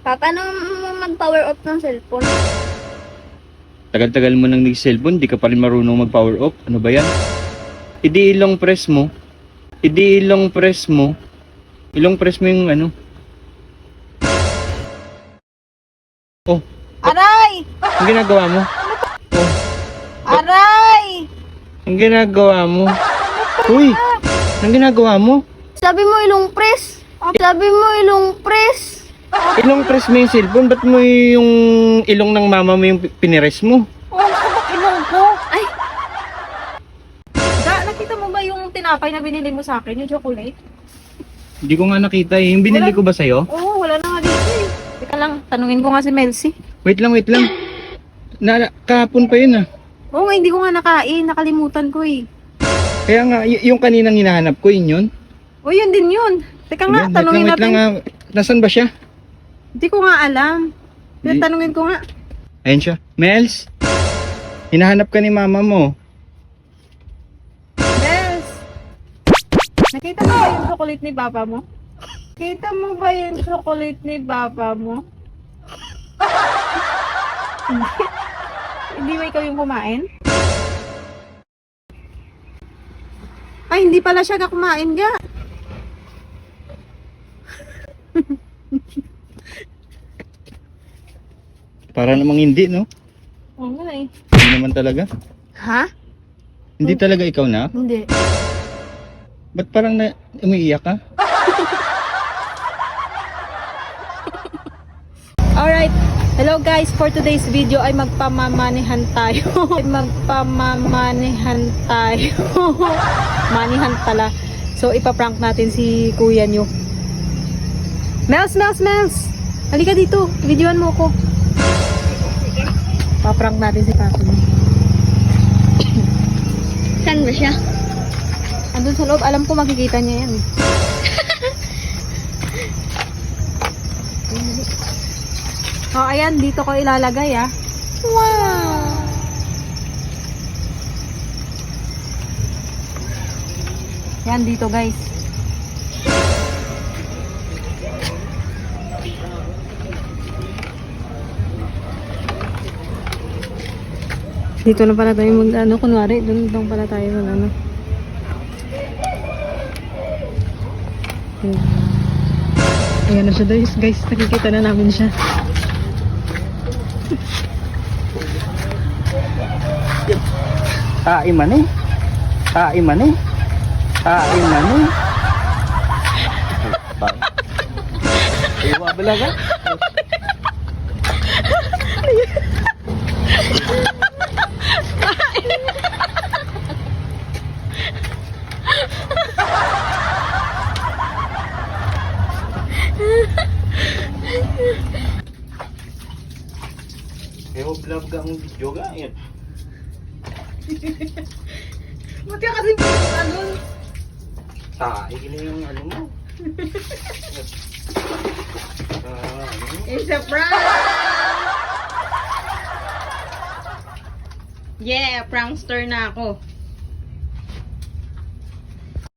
Papa, ano mag-power off ng cellphone? Tagal-tagal mo nang nag-cellphone, di ka pa rin marunong mag-power off. Ano ba yan? Idi ilong press mo. Idi ilong press mo. Ilong press mo yung ano. Oh, Aray! ang ginagawa mo? Oh, Aray! ang ginagawa mo? Uy, ang ginagawa mo? Sabi mo ilong press. Sabi mo ilong press. Ilong press mo yung cellphone, ba't mo yung ilong ng mama mo yung pinires mo? Oh, ano ilong ko? Ay, Nakita mo ba yung tinapay na binili mo sa akin, yung chocolate? Hindi ko nga nakita eh. Yung binili ko ba sa'yo? Oo, wala na nga dito eh. Teka lang, tanungin ko nga si Melcy. Wait lang, wait lang. Kahapon pa yun ah. Oo nga, hindi ko nga nakain, nakalimutan ko eh. Kaya nga, yung kaninang hinahanap ko, yun. O yun din yun. Teka nga, Wait tanungin lang, natin. ah. Nasaan ba siya? Hindi ko nga alam. Tanungin ko nga. Ayun siya. Mels, hinahanap ka ni mama mo. Mels! Nakita mo ba yung chocolate ni Papa mo? Nakita mo ba yung chocolate ni Papa mo? Hindi ba ikaw yung kumain? Ay, hindi pala siya kumain ga. Para namang hindi, no? Oo nga eh. Hindi naman talaga. ha? Hindi talaga ikaw na? Hindi. Ba't parang umiiyak ka? Alright. Hello guys, for today's video ay magpamamanihan tayo. Magpamamanihan tayo. Manihan pala. So ipaprank natin si kuya nyo. Mels! Halika dito. Videoan mo ko. Paprank natin si Papi. Saan ba siya? Andun sa loob. Alam ko makikita niya yan. Oh, ayan. Dito ko ilalagay ah. Wow! Yan dito guys. Dito na pala tayo mag kunwari, doon lang pala tayo mag Ayan na siya guys, nakikita na namin siya. Aiman eh. Aiman eh. Aiman eh. Iwa bala ka? Ewo vlog ka ang video ka yan. Buti kasi ano? Igil yung ano mo. It's a prank! Yeah, prankster na ako.